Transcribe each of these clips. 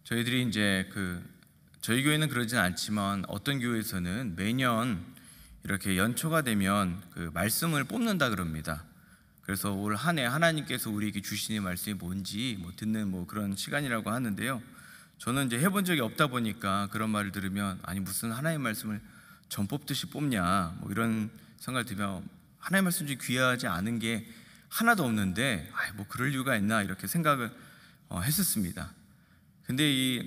저희들이 이제 저희 교회는 그러진 않지만 어떤 교회에서는 매년 이렇게 연초가 되면 말씀을 뽑는다 그럽니다. 그래서 올 한 해 하나님께서 우리에게 주시는 말씀이 뭔지 듣는 그런 시간이라고 하는데요. 저는 이제 해본 적이 없다 보니까 그런 말을 들으면 아니 무슨 하나님의 말씀을 전 뽑듯이 뽑냐 이런 생각이 들면 하나님의 말씀 중에 귀하지 않은 게 하나도 없는데 그럴 이유가 있나 이렇게 생각을 했었습니다. 근데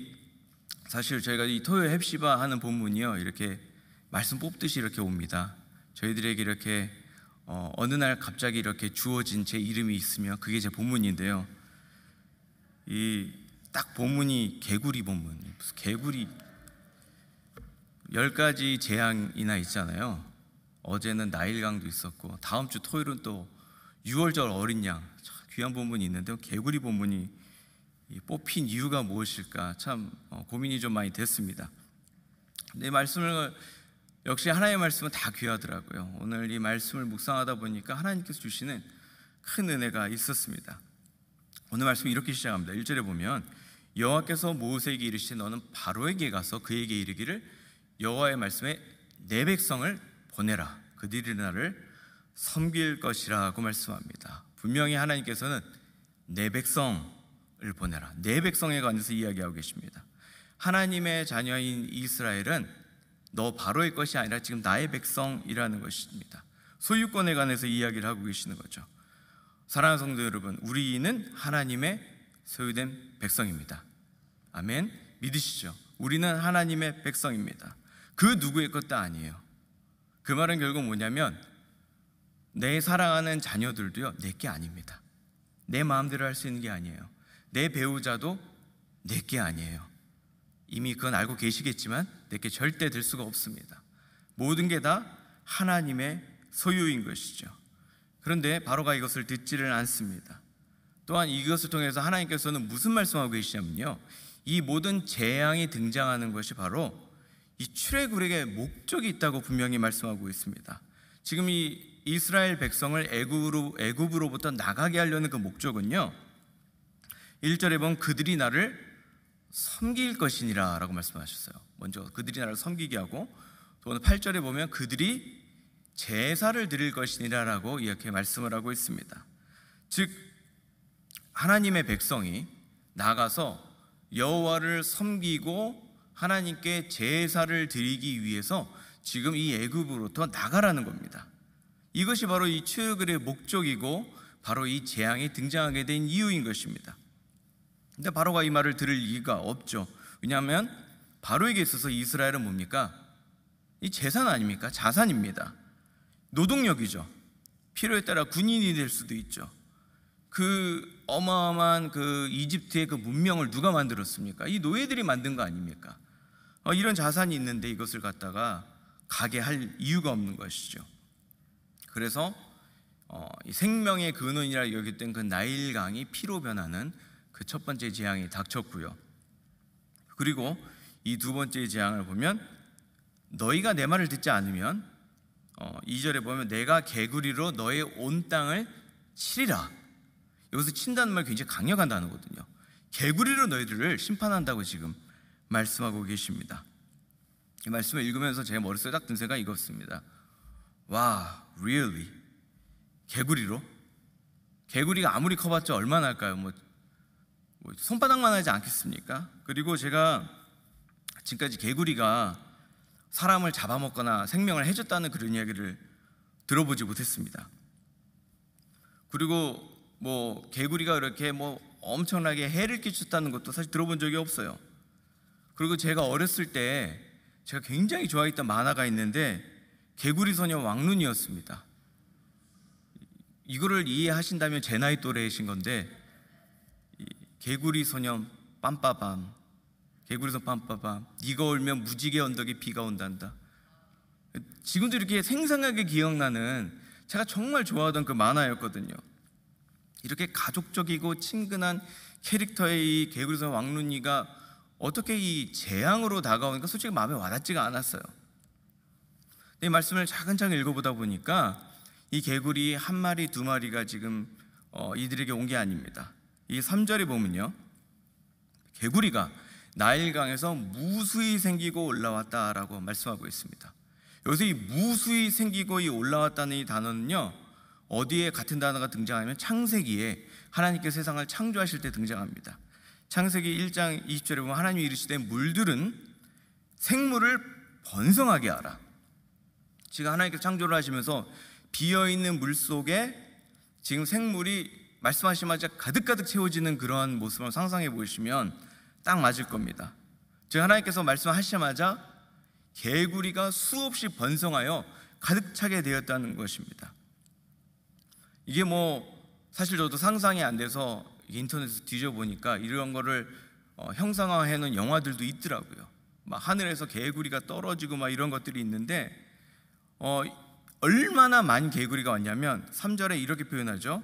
사실 저희가 이 토요일 헵시바 하는 본문이요 이렇게 말씀 뽑듯이 이렇게 옵니다. 저희들에게 이렇게 어느 날 갑자기 이렇게 주어진 제 이름이 있으면 그게 제 본문인데요. 딱 본문이 개구리 본문. 무슨 개구리 10가지 재앙이나 있잖아요. 어제는 나일강도 있었고 다음 주 토요일은 또 6월절 어린 양, 참 귀한 본문이 있는데 개구리 본문이 뽑힌 이유가 무엇일까 참 고민이 좀 많이 됐습니다. 근데 말씀을 역시 하나님의 말씀은 다 귀하더라고요. 오늘 이 말씀을 묵상하다 보니까 하나님께서 주시는 큰 은혜가 있었습니다. 오늘 말씀이 이렇게 시작합니다. 1절에 보면 여호와께서 모세에게 이르시되 너는 바로에게 가서 그에게 이르기를 여호와의 말씀에 내 백성을 보내라. 그들이 나를 섬길 것이라고 말씀합니다. 분명히 하나님께서는 내 백성을 보내라. 내 백성에 관해서 이야기하고 계십니다. 하나님의 자녀인 이스라엘은 너 바로의 것이 아니라 지금 나의 백성이라는 것입니다. 소유권에 관해서 이야기를 하고 계시는 거죠. 사랑하는 성도 여러분, 우리는 하나님의 소유된 백성입니다. 아멘. 믿으시죠? 우리는 하나님의 백성입니다. 그 누구의 것도 아니에요. 그 말은 결국 뭐냐면 내 사랑하는 자녀들도요 내게 아닙니다. 내 마음대로 할 수 있는 게 아니에요. 내 배우자도 내게 아니에요. 이미 그건 알고 계시겠지만 내게 절대 될 수가 없습니다. 모든 게 다 하나님의 소유인 것이죠. 그런데 바로가 이것을 듣지를 않습니다. 또한 이것을 통해서 하나님께서는 무슨 말씀하고 계시냐면요, 이 모든 재앙이 등장하는 것이 바로 이 출애굽의 목적이 있다고 분명히 말씀하고 있습니다. 지금 이 이스라엘 백성을 애굽으로부터 나가게 하려는 그 목적은요, 1절에 보면 그들이 나를 섬길 것이니라 라고 말씀하셨어요. 먼저 그들이 나를 섬기게 하고, 또 오늘 8절에 보면 그들이 제사를 드릴 것이니라 라고 이렇게 말씀을 하고 있습니다. 즉 하나님의 백성이 나가서 여호와를 섬기고 하나님께 제사를 드리기 위해서 지금 이 애굽으로부터 나가라는 겁니다. 이것이 바로 이 출애굽의 목적이고 바로 이 재앙이 등장하게 된 이유인 것입니다. 근데 바로가 이 말을 들을 이유가 없죠. 왜냐하면 바로에게 있어서 이스라엘은 뭡니까? 이 재산 아닙니까? 자산입니다. 노동력이죠. 필요에 따라 군인이 될 수도 있죠. 그 어마어마한 이집트의 그 문명을 누가 만들었습니까? 이 노예들이 만든 거 아닙니까? 이런 자산이 있는데 이것을 갖다가 가게 할 이유가 없는 것이죠. 그래서 이 생명의 근원이라 여겼던 그 나일강이 피로 변하는 그 첫 번째 재앙이 닥쳤고요. 그리고 이 두 번째 재앙을 보면 너희가 내 말을 듣지 않으면 2절에 보면 내가 개구리로 너의 온 땅을 치리라. 여기서 친다는 말 굉장히 강력한 단어거든요. 개구리로 너희들을 심판한다고 지금 말씀하고 계십니다. 이 말씀을 읽으면서 제 머릿속에 딱 든 생각이 이것입니다. 와, really? 개구리로? 개구리가 아무리 커봤자 얼마나 할까요? 손바닥만 하지 않겠습니까? 그리고 제가 지금까지 개구리가 사람을 잡아먹거나 생명을 해줬다는 그런 이야기를 들어보지 못했습니다. 그리고 개구리가 이렇게 엄청나게 해를 끼쳤다는 것도 사실 들어본 적이 없어요. 그리고 제가 어렸을 때 제가 굉장히 좋아했던 만화가 있는데 개구리 소녀 왕눈이었습니다. 이거를 이해하신다면 제 나이 또래이신 건데, 개구리 소녀 빰빠밤, 개구리 소녀 빰빠밤, 네가 울면 무지개 언덕에 비가 온단다. 지금도 이렇게 생생하게 기억나는 제가 정말 좋아하던 그 만화였거든요. 이렇게 가족적이고 친근한 캐릭터의 이 개구리 소녀 왕눈이가 어떻게 이 재앙으로 다가오니까 솔직히 마음에 와닿지가 않았어요. 근데 이 말씀을 차근차근 읽어보다 보니까 이 개구리 한 마리 두 마리가 지금 이들에게 온 게 아닙니다. 이 3절에 보면요, 개구리가 나일강에서 무수히 생기고 올라왔다라고 말씀하고 있습니다. 여기서 이 무수히 생기고 올라왔다는 이 단어는요, 어디에 같은 단어가 등장하면 창세기에 하나님께서 세상을 창조하실 때 등장합니다. 창세기 1장 20절에 보면 하나님이 이르시되 물들은 생물을 번성하게 하라. 지금 하나님께서 창조를 하시면서 비어있는 물 속에 지금 생물이 말씀하시자마자 가득가득 채워지는 그러한 모습을 상상해 보시면 딱 맞을 겁니다. 즉 하나님께서 말씀하시자마자 개구리가 수없이 번성하여 가득 차게 되었다는 것입니다. 이게 사실 저도 상상이 안 돼서 인터넷에서 뒤져보니까 이런 거를 형상화해 놓은 영화들도 있더라고요. 막 하늘에서 개구리가 떨어지고 막 이런 것들이 있는데 얼마나 많은 개구리가 왔냐면 3절에 이렇게 표현하죠.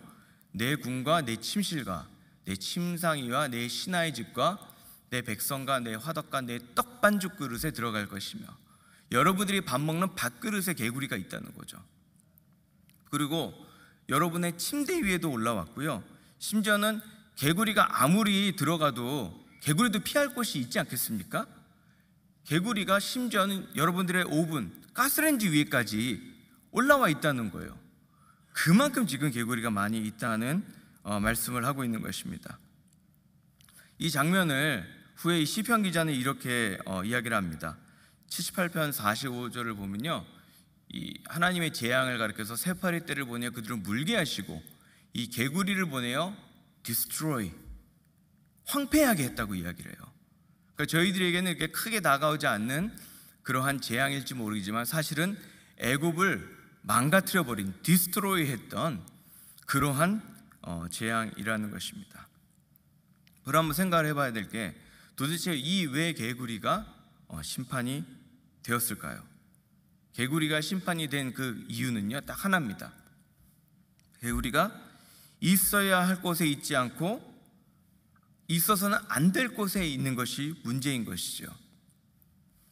내 궁과 내 침실과 내 침상이와 내 신하의 집과 내 백성과 내 화덕과 내 떡반죽 그릇에 들어갈 것이며, 여러분들이 밥 먹는 밥그릇에 개구리가 있다는 거죠. 그리고 여러분의 침대 위에도 올라왔고요, 심지어는 개구리가 아무리 들어가도 개구리도 피할 곳이 있지 않겠습니까? 개구리가 심지어는 여러분들의 오븐, 가스레인지 위에까지 올라와 있다는 거예요. 그만큼 지금 개구리가 많이 있다는 말씀을 하고 있는 것입니다. 이 장면을 후에 이 시편 기자는 이렇게 이야기를 합니다. 78편 45절을 보면요, 이 하나님의 재앙을 가리켜서 새파리 떼를 보내어 그들을 물게 하시고 이 개구리를 보내어 destroy, 황폐하게 했다고 이야기를 해요. 그러니까 저희들에게는 이렇게 크게 다가오지 않는 그러한 재앙일지 모르지만 사실은 애굽을 망가뜨려 버린, 디스트로이 했던 그러한 재앙이라는 것입니다. 그럼 한번 생각을 해봐야 될 게, 도대체 이 왜 개구리가 심판이 되었을까요? 개구리가 심판이 된 그 이유는요, 딱 하나입니다. 개구리가 있어야 할 곳에 있지 않고 있어서는 안 될 곳에 있는 것이 문제인 것이죠.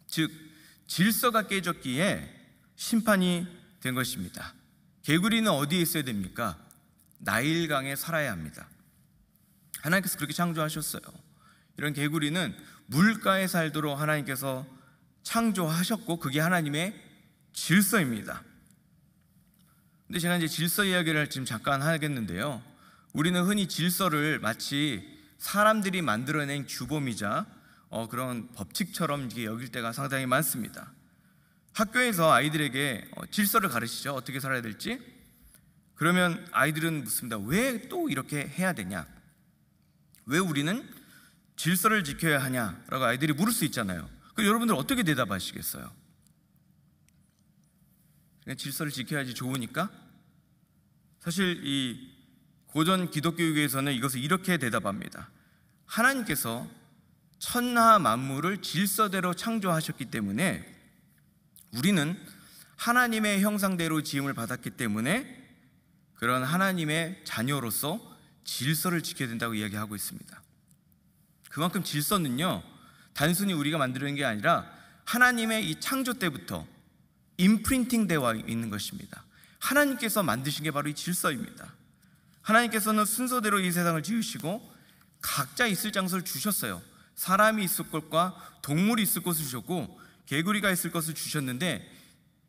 즉 질서가 깨졌기에 심판이 된 것입니다. 개구리는 어디에 있어야 됩니까? 나일강에 살아야 합니다. 하나님께서 그렇게 창조하셨어요. 이런 개구리는 물가에 살도록 하나님께서 창조하셨고 그게 하나님의 질서입니다. 근데 제가 이제 질서 이야기를 지금 잠깐 하겠는데요, 우리는 흔히 질서를 마치 사람들이 만들어낸 규범이자 그런 법칙처럼 여길 때가 상당히 많습니다. 학교에서 아이들에게 질서를 가르치죠. 어떻게 살아야 될지. 그러면 아이들은 묻습니다. 왜 또 이렇게 해야 되냐? 왜 우리는 질서를 지켜야 하냐라고 아이들이 물을 수 있잖아요. 그럼 여러분들 어떻게 대답하시겠어요? 그냥 질서를 지켜야지 좋으니까? 사실 이 고전 기독교에서는 이것을 이렇게 대답합니다. 하나님께서 천하 만물을 질서대로 창조하셨기 때문에 우리는 하나님의 형상대로 지음을 받았기 때문에 그런 하나님의 자녀로서 질서를 지켜야 된다고 이야기하고 있습니다. 그만큼 질서는요, 단순히 우리가 만드는 게 아니라 하나님의 이 창조 때부터 임프린팅 되어 있는 것입니다. 하나님께서 만드신 게 바로 이 질서입니다. 하나님께서는 순서대로 이 세상을 지으시고 각자 있을 장소를 주셨어요. 사람이 있을 곳과 동물이 있을 곳을 주셨고 개구리가 있을 것을 주셨는데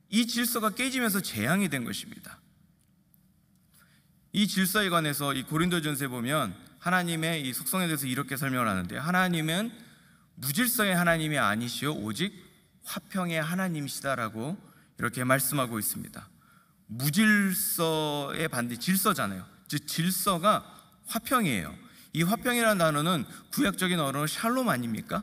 이 질서가 깨지면서 재앙이 된 것입니다. 이 질서에 관해서 이 고린도전서에 보면 하나님의 이 속성에 대해서 이렇게 설명을 하는데, 하나님은 무질서의 하나님이 아니시오 오직 화평의 하나님이시다라고 이렇게 말씀하고 있습니다. 무질서의 반대 질서잖아요. 즉 질서가 화평이에요. 이 화평이라는 단어는 구약적인 언어로 샬롬 아닙니까?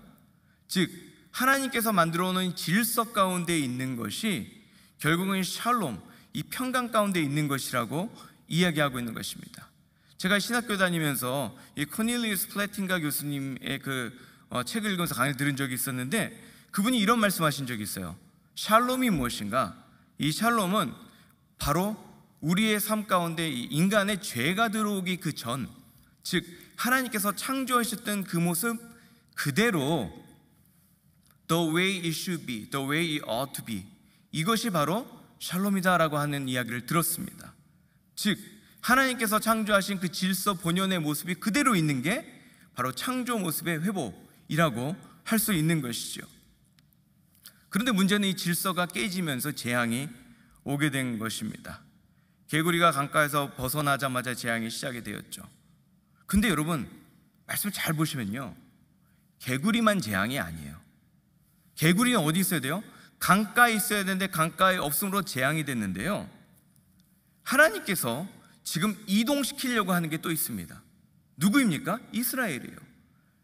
즉 하나님께서 만들어 놓은 질서 가운데 있는 것이 결국은 샬롬, 이 평강 가운데 있는 것이라고 이야기하고 있는 것입니다. 제가 신학교 다니면서 이 코닐리우스 플래팅가 교수님의 그 책을 읽으면서 강의를 들은 적이 있었는데, 그분이 이런 말씀하신 적이 있어요. 샬롬이 무엇인가? 이 샬롬은 바로 우리의 삶 가운데 이 인간의 죄가 들어오기 그 전, 즉 하나님께서 창조하셨던 그 모습 그대로 The way it should be, the way it ought to be, 이것이 바로 샬롬이다라고 하는 이야기를 들었습니다. 즉 하나님께서 창조하신 그 질서 본연의 모습이 그대로 있는 게 바로 창조 모습의 회복이라고 할 수 있는 것이죠. 그런데 문제는 이 질서가 깨지면서 재앙이 오게 된 것입니다. 개구리가 강가에서 벗어나자마자 재앙이 시작이 되었죠. 근데 여러분, 말씀을 잘 보시면요, 개구리만 재앙이 아니에요. 개구리는 어디 있어야 돼요? 강가에 있어야 되는데 강가에 없음으로 재앙이 됐는데요, 하나님께서 지금 이동시키려고 하는 게 또 있습니다. 누구입니까? 이스라엘이에요.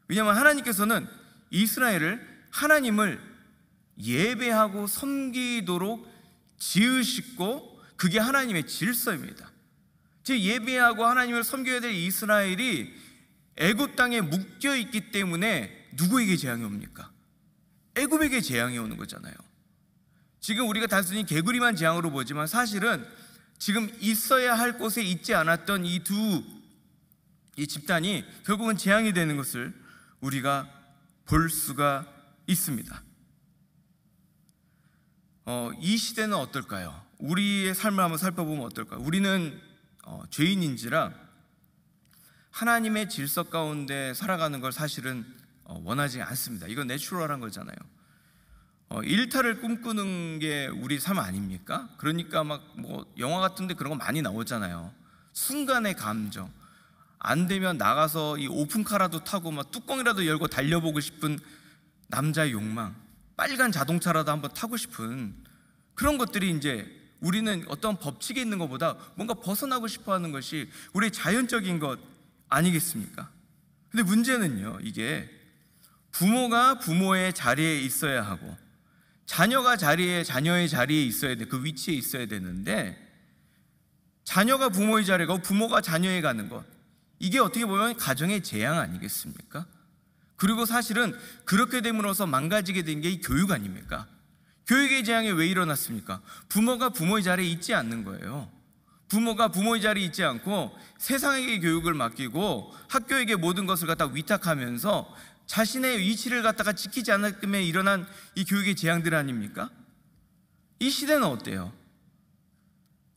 왜냐하면 하나님께서는 이스라엘을, 하나님을 예배하고 섬기도록 지으시고, 그게 하나님의 질서입니다. 즉, 예배하고 하나님을 섬겨야 될 이스라엘이 애굽 땅에 묶여 있기 때문에 누구에게 재앙이 옵니까? 애굽에게 재앙이 오는 거잖아요. 지금 우리가 단순히 개구리만 재앙으로 보지만 사실은 지금 있어야 할 곳에 있지 않았던 이 집단이 결국은 재앙이 되는 것을 우리가 볼 수가 있습니다. 이 시대는 어떨까요? 우리의 삶을 한번 살펴보면 어떨까요? 우리는 죄인인지라 하나님의 질서 가운데 살아가는 걸 사실은 원하지 않습니다. 이건 내추럴한 거잖아요. 일탈을 꿈꾸는 게 우리 삶 아닙니까? 그러니까 막 영화 같은데 그런 거 많이 나오잖아요. 순간의 감정, 안 되면 나가서 이 오픈카라도 타고 막 뚜껑이라도 열고 달려보고 싶은 남자의 욕망, 빨간 자동차라도 한번 타고 싶은 그런 것들이, 이제 우리는 어떤 법칙에 있는 것보다 뭔가 벗어나고 싶어 하는 것이 우리의 자연적인 것 아니겠습니까? 근데 문제는요, 이게 부모가 부모의 자리에 있어야 하고 자녀가 자녀의 자리에 있어야 돼, 그 위치에 있어야 되는데, 자녀가 부모의 자리에 가고 부모가 자녀에 가는 것, 이게 어떻게 보면 가정의 재앙 아니겠습니까? 그리고 사실은 그렇게 됨으로써 망가지게 된 게 이 교육 아닙니까? 교육의 재앙이 왜 일어났습니까? 부모가 부모의 자리에 있지 않는 거예요. 부모가 부모의 자리에 있지 않고 세상에게 교육을 맡기고 학교에게 모든 것을 갖다 위탁하면서 자신의 위치를 갖다가 지키지 않았기 때문에 일어난 이 교육의 재앙들 아닙니까? 이 시대는 어때요?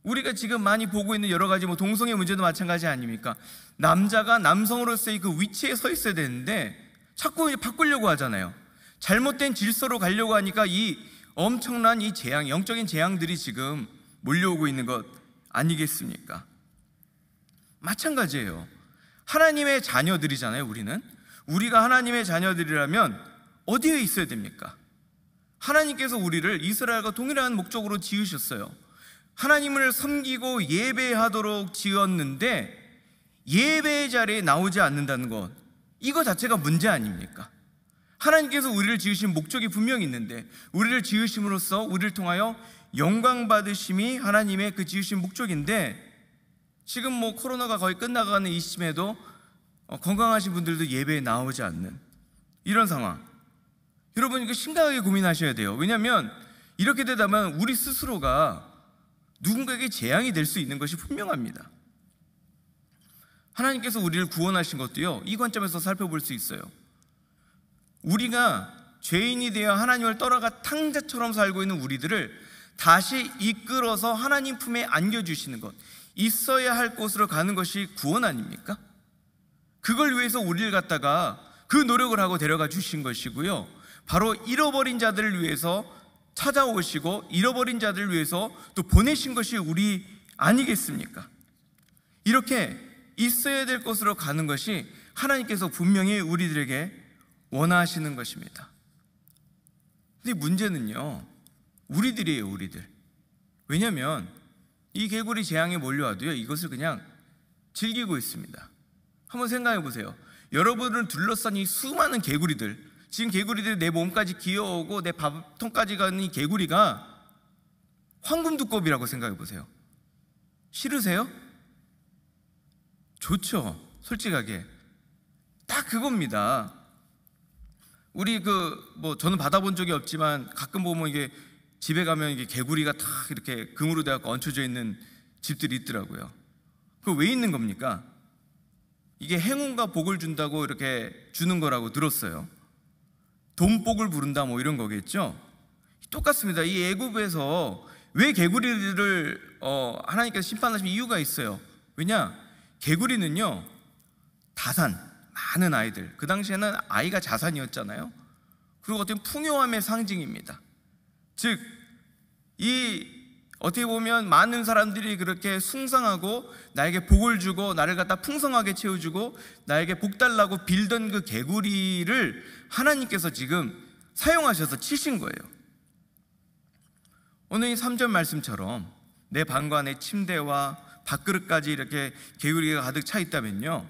우리가 지금 많이 보고 있는 여러 가지 동성애 문제도 마찬가지 아닙니까? 남자가 남성으로서의 그 위치에 서 있어야 되는데 자꾸 바꾸려고 하잖아요. 잘못된 질서로 가려고 하니까 이 엄청난 이 재앙, 영적인 재앙들이 지금 몰려오고 있는 것 아니겠습니까? 마찬가지예요. 하나님의 자녀들이잖아요. 우리가 하나님의 자녀들이라면 어디에 있어야 됩니까? 하나님께서 우리를 이스라엘과 동일한 목적으로 지으셨어요. 하나님을 섬기고 예배하도록 지었는데 예배의 자리에 나오지 않는다는 것, 이거 자체가 문제 아닙니까? 하나님께서 우리를 지으신 목적이 분명히 있는데, 우리를 지으심으로써 우리를 통하여 영광 받으심이 하나님의 그 지으신 목적인데, 지금 코로나가 거의 끝나가는 이 시점에도 건강하신 분들도 예배에 나오지 않는 이런 상황, 여러분 이거 심각하게 고민하셔야 돼요. 왜냐하면 이렇게 되다면 우리 스스로가 누군가에게 재앙이 될 수 있는 것이 분명합니다. 하나님께서 우리를 구원하신 것도요, 이 관점에서 살펴볼 수 있어요. 우리가 죄인이 되어 하나님을 떠나가 탕자처럼 살고 있는 우리들을 다시 이끌어서 하나님 품에 안겨주시는 것, 있어야 할 곳으로 가는 것이 구원 아닙니까? 그걸 위해서 우리를 갖다가 그 노력을 하고 데려가 주신 것이고요, 바로 잃어버린 자들을 위해서 찾아오시고 잃어버린 자들을 위해서 또 보내신 것이 우리 아니겠습니까? 이렇게 있어야 될 곳으로 가는 것이 하나님께서 분명히 우리들에게 원하시는 것입니다. 근데 문제는요, 우리들이에요. 왜냐하면 이 개구리 재앙에 몰려와도요, 이것을 그냥 즐기고 있습니다. 한번 생각해 보세요. 여러분을 둘러싼 이 수많은 개구리들, 지금 개구리들이 내 몸까지 기어오고 내 밥통까지 가는 이 개구리가 황금두꺼비라고 생각해 보세요. 싫으세요? 좋죠. 솔직하게 딱 그겁니다. 우리 저는 받아본 적이 없지만 가끔 보면 이게 집에 가면 이게 개구리가 다 이렇게 금으로 돼갖고 얹혀져 있는 집들이 있더라고요. 그거 왜 있는 겁니까? 이게 행운과 복을 준다고 이렇게 주는 거라고 들었어요. 돈복을 부른다 이런 거겠죠. 똑같습니다. 이 애굽에서 왜 개구리를 하나님께서 심판하신 이유가 있어요. 왜냐? 개구리는요, 다산, 많은 아이들, 그 당시에는 아이가 자산이었잖아요. 그리고 어떤 풍요함의 상징입니다. 즉, 이 어떻게 보면 많은 사람들이 그렇게 숭상하고 나에게 복을 주고 나를 갖다 풍성하게 채워주고 나에게 복 달라고 빌던 그 개구리를 하나님께서 지금 사용하셔서 치신 거예요. 오늘 이 3절 말씀처럼 내 방과 내 침대와 밥그릇까지 이렇게 개구리가 가득 차 있다면요,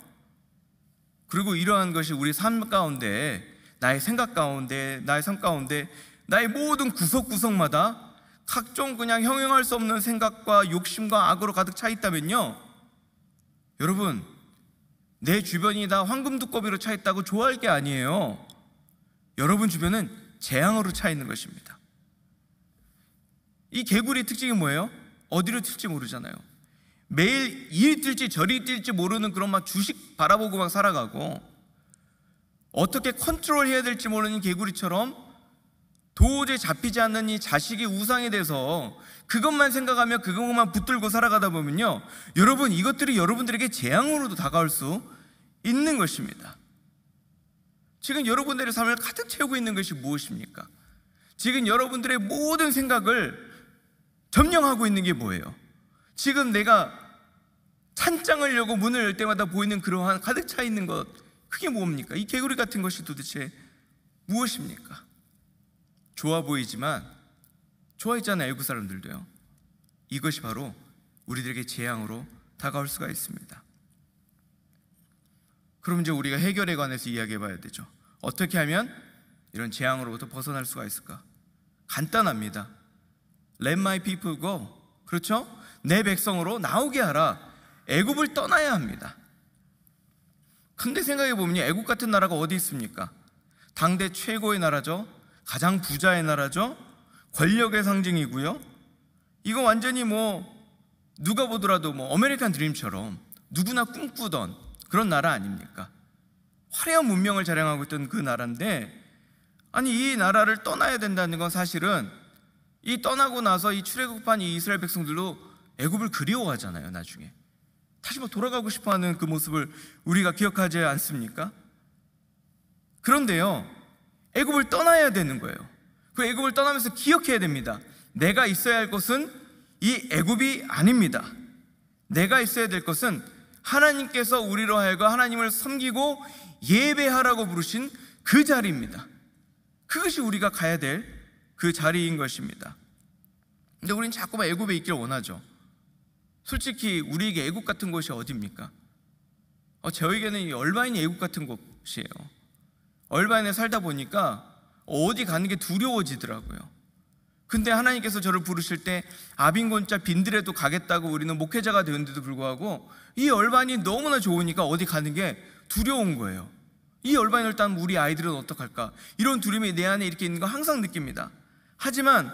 그리고 이러한 것이 우리 삶 가운데, 나의 생각 가운데, 나의 삶 가운데, 나의 모든 구석구석마다 각종 그냥 형용할 수 없는 생각과 욕심과 악으로 가득 차 있다면요, 여러분, 내 주변이 다 황금 두꺼비로 차 있다고 좋아할 게 아니에요. 여러분 주변은 재앙으로 차 있는 것입니다. 이 개구리의 특징이 뭐예요? 어디로 튈지 모르잖아요. 매일 이리 뛸지 저리 뛸지 모르는 그런 막 주식 바라보고 막 살아가고, 어떻게 컨트롤 해야 될지 모르는 개구리처럼 도저히 잡히지 않는 이 자식이 우상이 돼서 그것만 생각하며 그것만 붙들고 살아가다 보면요, 여러분, 이것들이 여러분들에게 재앙으로도 다가올 수 있는 것입니다. 지금 여러분들의 삶을 가득 채우고 있는 것이 무엇입니까? 지금 여러분들의 모든 생각을 점령하고 있는 게 뭐예요? 지금 내가 찬장을 열고 문을 열 때마다 보이는 그러한 가득 차 있는 것, 그게 뭡니까? 이 개구리 같은 것이 도대체 무엇입니까? 좋아 보이지만, 좋아했잖아요, 애국 사람들도요. 이것이 바로 우리들에게 재앙으로 다가올 수가 있습니다. 그럼 이제 우리가 해결에 관해서 이야기해 봐야 되죠. 어떻게 하면 이런 재앙으로부터 벗어날 수가 있을까? 간단합니다. Let my people go. 그렇죠? 내 백성으로 나오게 하라. 애굽을 떠나야 합니다. 근데 생각해 보면 애굽 같은 나라가 어디 있습니까? 당대 최고의 나라죠. 가장 부자의 나라죠. 권력의 상징이고요. 이거 완전히 누가 보더라도 아메리칸 드림처럼 누구나 꿈꾸던 그런 나라 아닙니까? 화려한 문명을 자랑하고 있던 그 나라인데, 아니 이 나라를 떠나야 된다는 건 사실은 이 떠나고 나서 이 출애굽한 이 이스라엘 백성들도 애굽을 그리워하잖아요. 나중에 다시 돌아가고 싶어하는 그 모습을 우리가 기억하지 않습니까? 그런데요, 애굽을 떠나야 되는 거예요. 그 애굽을 떠나면서 기억해야 됩니다. 내가 있어야 할 곳은 이 애굽이 아닙니다. 내가 있어야 될 것은 하나님께서 우리로 하여금 하나님을 섬기고 예배하라고 부르신 그 자리입니다. 그것이 우리가 가야 될 그 자리인 것입니다. 근데 우리는 자꾸만 애굽에 있길 원하죠. 솔직히 우리에게 애굽 같은 곳이 어디입니까? 저에게는 이 얼바인이 애굽 같은 곳이에요. 얼바인에 살다 보니까 어디 가는 게 두려워지더라고요. 근데 하나님께서 저를 부르실 때 아빈곤자 빈들에도 가겠다고 우리는 목회자가 되었는데도 불구하고 이 얼바인이 너무나 좋으니까 어디 가는 게 두려운 거예요. 이 얼바인을 따면 우리 아이들은 어떡할까? 이런 두려움이 내 안에 이렇게 있는 거 항상 느낍니다. 하지만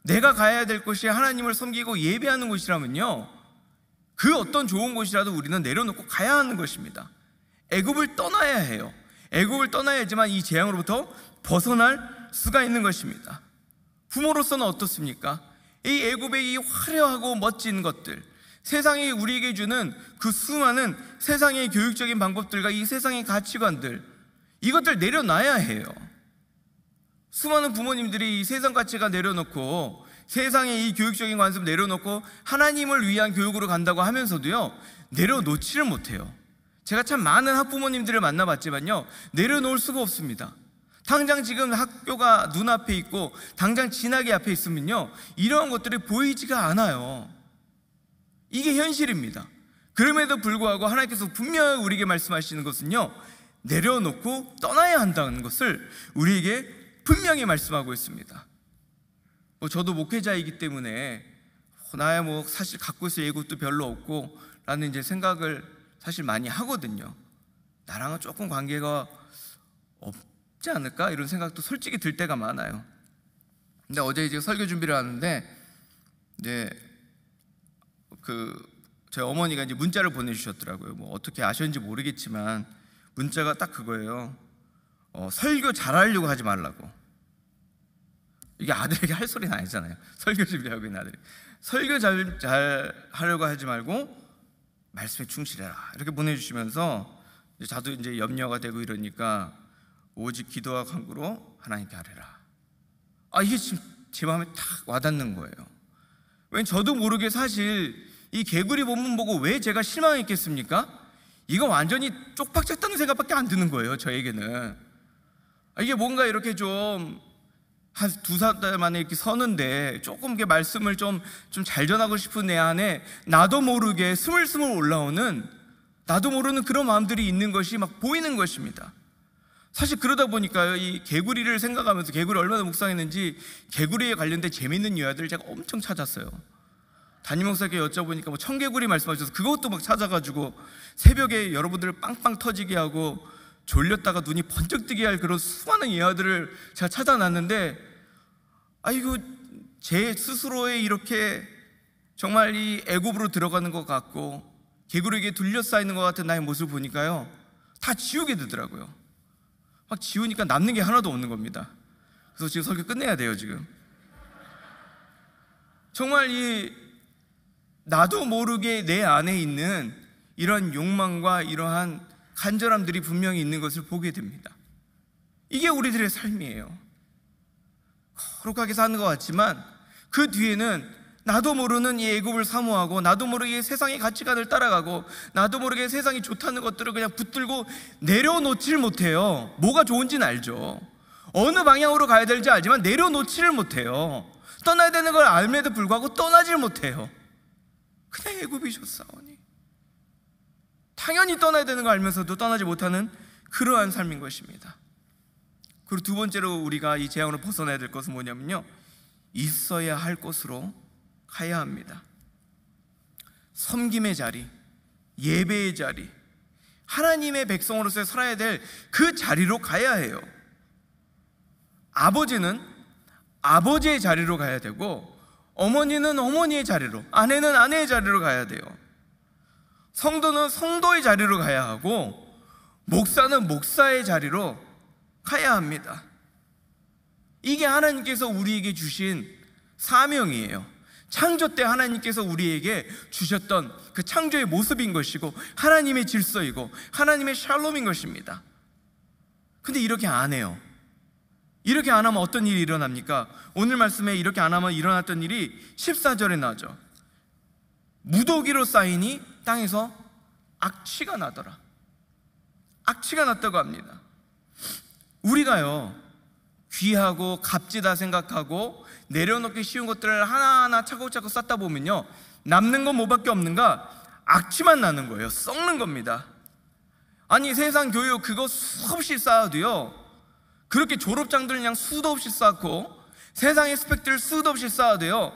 내가 가야 될 곳이 하나님을 섬기고 예배하는 곳이라면요, 그 어떤 좋은 곳이라도 우리는 내려놓고 가야 하는 것입니다. 애굽을 떠나야 해요. 애굽을 떠나야지만 이 재앙으로부터 벗어날 수가 있는 것입니다. 부모로서는 어떻습니까? 이 애굽의 이 화려하고 멋진 것들, 세상이 우리에게 주는 그 수많은 세상의 교육적인 방법들과 이 세상의 가치관들, 이것들 내려놔야 해요. 수많은 부모님들이 이 세상 가치가 내려놓고 세상의 이 교육적인 관습 내려놓고 하나님을 위한 교육으로 간다고 하면서도요, 내려놓지를 못해요. 제가 참 많은 학부모님들을 만나봤지만요, 내려놓을 수가 없습니다. 당장 지금 학교가 눈앞에 있고 당장 진학이 앞에 있으면요, 이러한 것들이 보이지가 않아요. 이게 현실입니다. 그럼에도 불구하고 하나님께서 분명히 우리에게 말씀하시는 것은요, 내려놓고 떠나야 한다는 것을 우리에게 분명히 말씀하고 있습니다. 저도 목회자이기 때문에 나야 사실 갖고 있을 애굽도 별로 없고 라는 이제 생각을 사실 많이 하거든요. 나랑은 조금 관계가 없지 않을까? 이런 생각도 솔직히 들 때가 많아요. 근데 어제 이제 설교 준비를 하는데 이제 저희 어머니가 이제 문자를 보내주셨더라고요. 어떻게 아셨는지 모르겠지만 문자가 딱 그거예요. 설교 잘하려고 하지 말라고. 이게 아들에게 할 소리는 아니잖아요. 설교 준비하고 있는 아들이. 설교 잘 하려고 하지 말고 말씀에 충실해라, 이렇게 보내주시면서 저도 이제 염려가 되고 이러니까 오직 기도와 간구로 하나님께 아뢰라. 이게 지금 제 마음에 탁 와닿는 거예요. 왜냐면 저도 모르게 사실 이 개구리 본문 보고 왜 제가 실망했겠습니까? 이거 완전히 쪽박졌다는 생각밖에 안 드는 거예요, 저에게는. 이게 뭔가 이렇게 좀 한 두세 달 만에 이렇게 서는데 조금 이렇게 말씀을 좀 잘 전하고 싶은 내 안에 나도 모르게 스물스물 올라오는, 나도 모르는 그런 마음들이 있는 것이 막 보이는 것입니다. 사실 그러다 보니까요, 이 개구리를 생각하면서 개구리 얼마나 묵상했는지 개구리에 관련된 재밌는 이야기들을 제가 엄청 찾았어요. 담임 목사께 여쭤보니까 뭐 청개구리 말씀하셔서 그것도 막 찾아가지고 새벽에 여러분들을 빵빵 터지게 하고 졸렸다가 눈이 번쩍 뜨게 할 그런 수많은 이야기들을 제가 찾아놨는데, 이거 제 스스로의 이렇게 정말 이 애굽으로 들어가는 것 같고 개구리에게 둘러싸이는 것 같은 나의 모습을 보니까요, 다 지우게 되더라고요. 막 지우니까 남는 게 하나도 없는 겁니다. 그래서 지금 설교 끝내야 돼요. 지금 정말 이 나도 모르게 내 안에 있는 이러한 욕망과 이러한 간절함들이 분명히 있는 것을 보게 됩니다. 이게 우리들의 삶이에요. 거룩하게 사는 것 같지만 그 뒤에는 나도 모르는 이 애굽을 사모하고 나도 모르게 세상의 가치관을 따라가고 나도 모르게 세상이 좋다는 것들을 그냥 붙들고 내려놓지를 못해요. 뭐가 좋은지는 알죠. 어느 방향으로 가야 될지 알지만 내려놓지를 못해요. 떠나야 되는 걸 알면에도 불구하고 떠나질 못해요. 그냥 애굽이셨사오니 당연히 떠나야 되는 걸 알면서도 떠나지 못하는 그러한 삶인 것입니다. 그리고 두 번째로 우리가 이 재앙으로 벗어나야 될 것은 뭐냐면요, 있어야 할 곳으로 가야 합니다. 섬김의 자리, 예배의 자리, 하나님의 백성으로서 살아야 될 그 자리로 가야 해요. 아버지는 아버지의 자리로 가야 되고 어머니는 어머니의 자리로, 아내는 아내의 자리로 가야 돼요. 성도는 성도의 자리로 가야 하고 목사는 목사의 자리로 가야 합니다. 이게 하나님께서 우리에게 주신 사명이에요. 창조 때 하나님께서 우리에게 주셨던 그 창조의 모습인 것이고 하나님의 질서이고 하나님의 샬롬인 것입니다. 근데 이렇게 안 해요. 이렇게 안 하면 어떤 일이 일어납니까? 오늘 말씀에 이렇게 안 하면 일어났던 일이 14절에 나오죠. 무더기로 쌓이니 땅에서 악취가 나더라. 악취가 났다고 합니다. 우리가요, 귀하고 값지다 생각하고 내려놓기 쉬운 것들을 하나하나 차곡차곡 쌓다 보면요, 남는 건 뭐밖에 없는가? 악취만 나는 거예요. 썩는 겁니다. 아니 세상 교육 그거 수없이 쌓아도요, 그렇게 졸업장들 그냥 수도 없이 쌓고 세상의 스펙들 수도 없이 쌓아도요,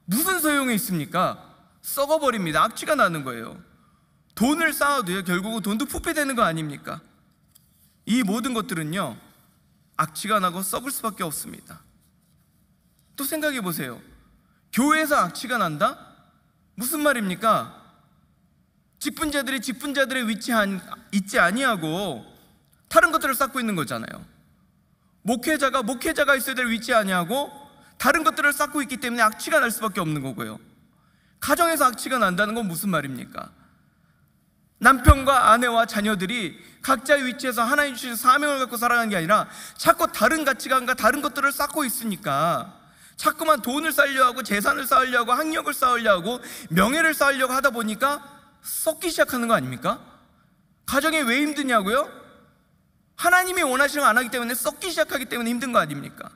무슨 소용이 있습니까? 썩어버립니다. 악취가 나는 거예요. 돈을 쌓아도요, 결국은 돈도 부패되는 거 아닙니까? 이 모든 것들은요, 악취가 나고 썩을 수밖에 없습니다. 또 생각해 보세요. 교회에서 악취가 난다? 무슨 말입니까? 직분자들이 직분자들의 위치에 있지 아니하고 다른 것들을 쌓고 있는 거잖아요. 목회자가 목회자가 있어야 될 위치에 아니하고 다른 것들을 쌓고 있기 때문에 악취가 날 수밖에 없는 거고요. 가정에서 악취가 난다는 건 무슨 말입니까? 남편과 아내와 자녀들이 각자의 위치에서 하나님 주신 사명을 갖고 살아가는 게 아니라 자꾸 다른 가치관과 다른 것들을 쌓고 있으니까 자꾸만 돈을 쌓으려고 하고 재산을 쌓으려고 하고 학력을 쌓으려고 하고 명예를 쌓으려고 하다 보니까 썩기 시작하는 거 아닙니까? 가정에 왜 힘드냐고요? 하나님이 원하시는 거 안 하기 때문에 썩기 시작하기 때문에 힘든 거 아닙니까?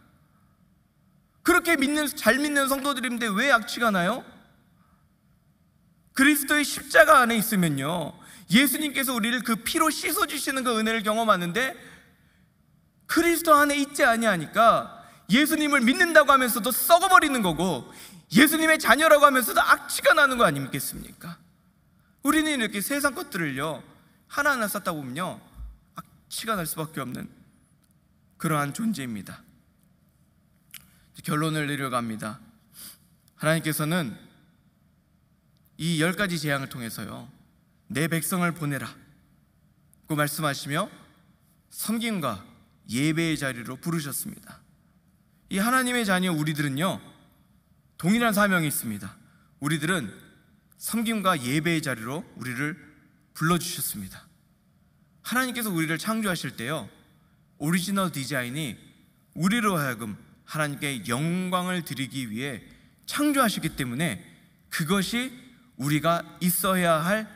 그렇게 잘 믿는 성도들인데 왜 악취가 나요? 그리스도의 십자가 안에 있으면요, 예수님께서 우리를 그 피로 씻어주시는 그 은혜를 경험하는데 그리스도 안에 있지 아니하니까 예수님을 믿는다고 하면서도 썩어버리는 거고 예수님의 자녀라고 하면서도 악취가 나는 거 아니겠습니까? 우리는 이렇게 세상 것들을요 하나하나 쌓다 보면요 악취가 날 수밖에 없는 그러한 존재입니다. 결론을 내려갑니다. 하나님께서는 이 10가지 재앙을 통해서요, 내 백성을 보내라 고 말씀하시며 섬김과 예배의 자리로 부르셨습니다. 이 하나님의 자녀 우리들은요 동일한 사명이 있습니다. 우리들은 섬김과 예배의 자리로 우리를 불러주셨습니다. 하나님께서 우리를 창조하실 때요, 오리지널 디자인이 우리로 하여금 하나님께 영광을 드리기 위해 창조하셨기 때문에 그것이 우리가 있어야 할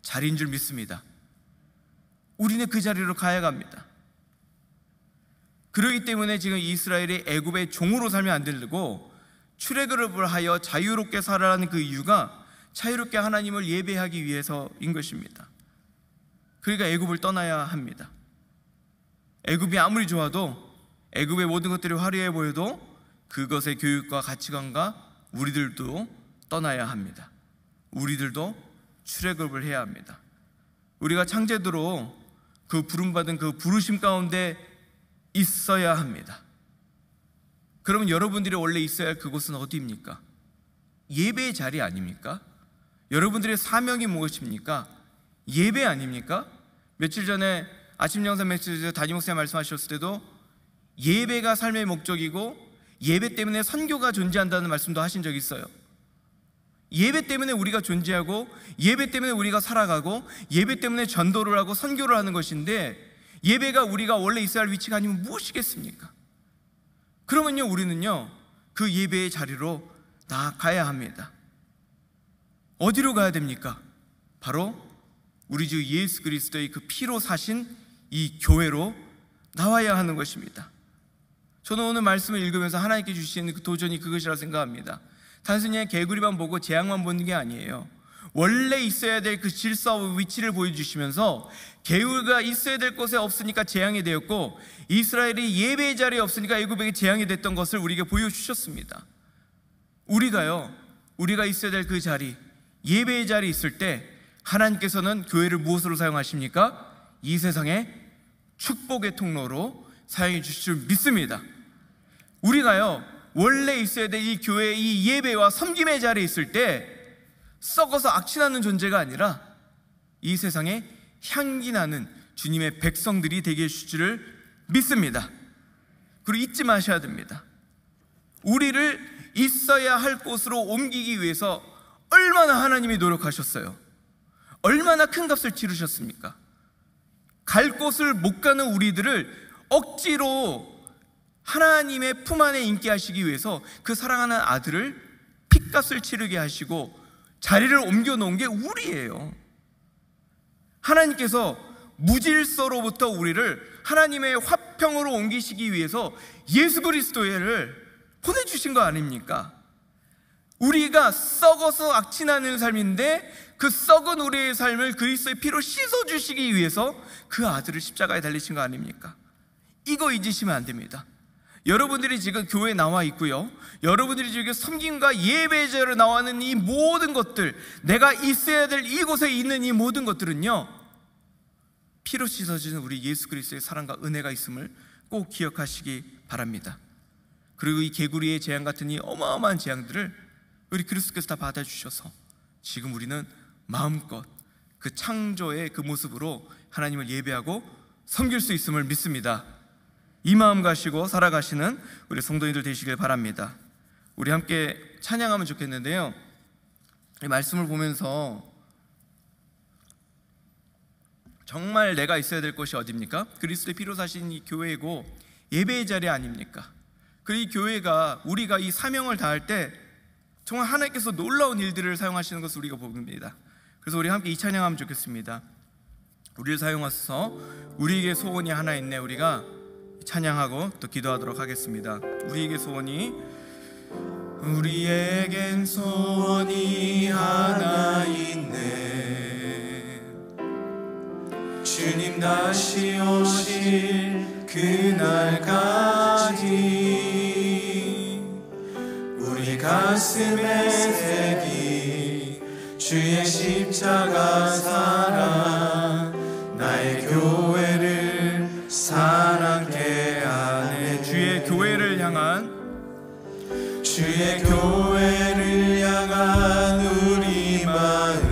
자리인 줄 믿습니다. 우리는 그 자리로 가야 합니다. 그렇기 때문에 지금 이스라엘이 애굽의 종으로 살면 안 되고 출애굽을 하여 자유롭게 살아라는 그 이유가 자유롭게 하나님을 예배하기 위해서인 것입니다. 그러니까 애굽을 떠나야 합니다. 애굽이 아무리 좋아도, 애굽의 모든 것들이 화려해 보여도 그것의 교육과 가치관과 우리들도 떠나야 합니다. 우리들도 출애굽을 해야 합니다. 우리가 창제도로 그 부름받은 그 부르심 가운데 있어야 합니다. 그러면 여러분들이 원래 있어야 할 그곳은 어디입니까? 예배의 자리 아닙니까? 여러분들의 사명이 무엇입니까? 예배 아닙니까? 며칠 전에 아침 영상 메시지에서 담임 목사님 말씀하셨을 때도 예배가 삶의 목적이고 예배 때문에 선교가 존재한다는 말씀도 하신 적이 있어요. 예배 때문에 우리가 존재하고 예배 때문에 우리가 살아가고 예배 때문에 전도를 하고 선교를 하는 것인데, 예배가 우리가 원래 있어야 할 위치가 아니면 무엇이겠습니까? 그러면요, 우리는요 그 예배의 자리로 나아가야 합니다. 어디로 가야 됩니까? 바로 우리 주 예수 그리스도의 그 피로 사신 이 교회로 나와야 하는 것입니다. 저는 오늘 말씀을 읽으면서 하나님께 주시는 그 도전이 그것이라 생각합니다. 단순히 개구리만 보고 재앙만 보는 게 아니에요. 원래 있어야 될 그 질서와 위치를 보여주시면서 개구리가 있어야 될 곳에 없으니까 재앙이 되었고, 이스라엘이 예배의 자리에 없으니까 애굽에게 재앙이 됐던 것을 우리에게 보여주셨습니다. 우리가 있어야 될 그 자리, 예배의 자리에 있을 때 하나님께서는 교회를 무엇으로 사용하십니까? 이 세상의 축복의 통로로 사용해 주실 줄 믿습니다. 우리가요 원래 있어야 될 이 교회의 이 예배와 섬김의 자리에 있을 때 썩어서 악취나는 존재가 아니라 이 세상에 향기나는 주님의 백성들이 되게 해주실 줄을 믿습니다. 그리고 잊지 마셔야 됩니다. 우리를 있어야 할 곳으로 옮기기 위해서 얼마나 하나님이 노력하셨어요. 얼마나 큰 값을 치르셨습니까? 갈 곳을 못 가는 우리들을 억지로 하나님의 품 안에 있게 하시기 위해서 그 사랑하는 아들을 핏값을 치르게 하시고 자리를 옮겨 놓은 게 우리예요. 하나님께서 무질서로부터 우리를 하나님의 화평으로 옮기시기 위해서 예수 그리스도를 보내주신 거 아닙니까? 우리가 썩어서 악취나는 삶인데 그 썩은 우리의 삶을 그리스도의 피로 씻어주시기 위해서 그 아들을 십자가에 달리신 거 아닙니까? 이거 잊으시면 안 됩니다. 여러분들이 지금 교회에 나와 있고요, 여러분들이 지금 섬김과 예배제로 나와는 이 모든 것들, 내가 있어야 될 이곳에 있는 이 모든 것들은요 피로 씻어주는 우리 예수 그리스도의 사랑과 은혜가 있음을 꼭 기억하시기 바랍니다. 그리고 이 개구리의 재앙 같은 이 어마어마한 재앙들을 우리 그리스도께서 다 받아주셔서 지금 우리는 마음껏 그 창조의 그 모습으로 하나님을 예배하고 섬길 수 있음을 믿습니다. 이 마음 가시고 살아가시는 우리 성도님들 되시길 바랍니다. 우리 함께 찬양하면 좋겠는데요, 이 말씀을 보면서 정말 내가 있어야 될 곳이 어디입니까? 그리스도의 피로 사신 이 교회이고 예배의 자리 아닙니까? 그리고 이 교회가 우리가 이 사명을 다할 때 정말 하나님께서 놀라운 일들을 사용하시는 것을 우리가 봅니다. 그래서 우리 함께 이 찬양하면 좋겠습니다. 우리를 사용하셔서 우리에게 소원이 하나 있네, 우리가 찬양하고 또 기도하도록 하겠습니다. 우리에게 소원이, 우리에겐 소원이 하나 있네, 주님 다시 오실 그날까지 우리 가슴에 새긴 주의 십자가 사랑, 나의 교회를 사랑케 하네. 주의 교회를 향한 우리 마음,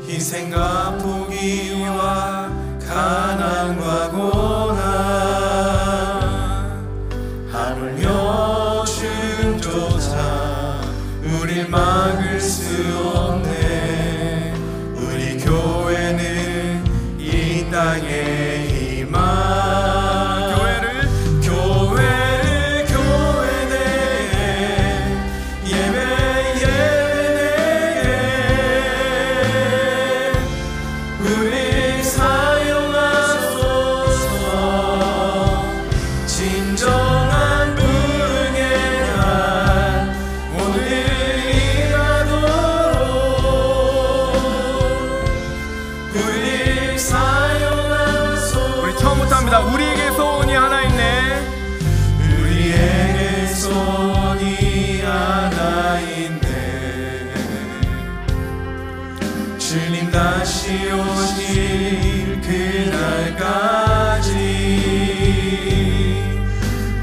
희생과 포기와 가난과 고난, 하물며 주조차 우릴 막을 수 없네. 우리 교회는 이 땅의 희망, 다시 오실 그날까지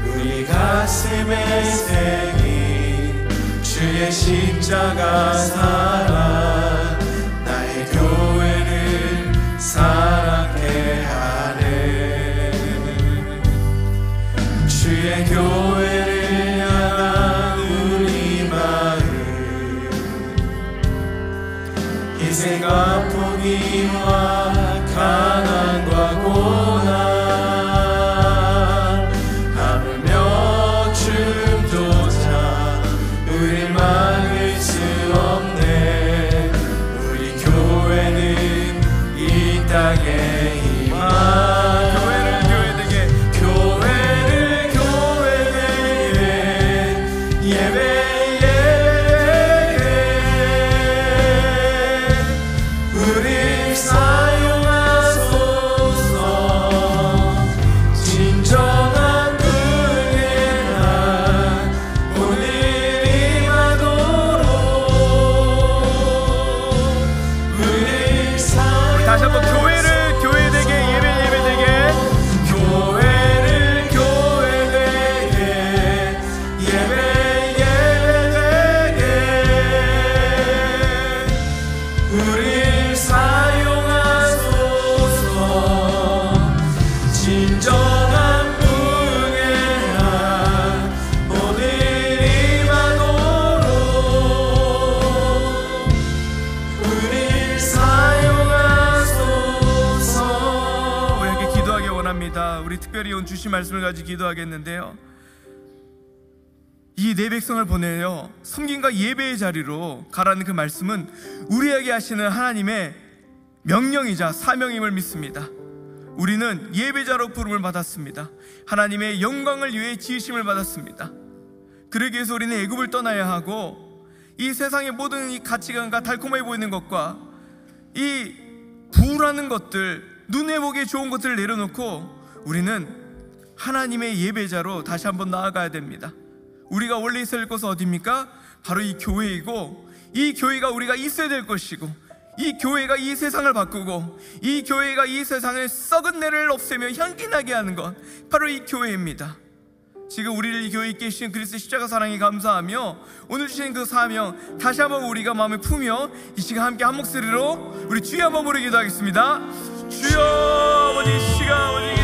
우리 가슴에 새긴 주의 십자가 사랑, 나의 교회를 사랑해 하네. 주의 교회를 향한 우리 마음, 희생과 포기와 가난과 고난, 하물며 춤조차 우릴 막을 수 없네. 우리 교회는 이 땅에 임한 교회를 교회되게 예배 우리 특별히 온 주신 말씀을 가지고 기도하겠는데요, 이 내 백성을 보내요 섬김과 예배의 자리로 가라는 그 말씀은 우리에게 하시는 하나님의 명령이자 사명임을 믿습니다. 우리는 예배자로 부름을 받았습니다. 하나님의 영광을 위해 지으심을 받았습니다. 그러기 위해서 우리는 애굽을 떠나야 하고, 이 세상의 모든 이 가치관과 달콤해 보이는 것과 이 부라는 것들, 눈에 보기에 좋은 것들을 내려놓고 우리는 하나님의 예배자로 다시 한번 나아가야 됩니다. 우리가 원래 있어야 할 곳은 어디입니까? 바로 이 교회이고, 이 교회가 우리가 있어야 될 것이고, 이 교회가 이 세상을 바꾸고, 이 교회가 이 세상의 썩은 내를 없애며 향기나게 하는 것, 바로 이 교회입니다. 지금 우리를 이 교회에 있게 해주신 그리스도의 십자가 사랑에 감사하며 오늘 주신 그 사명 다시 한번 우리가 마음에 품며 이 시간 함께 한 목소리로 우리 주여 한번 부르기도 하겠습니다. 주여, 아버지, 이 시간 아버지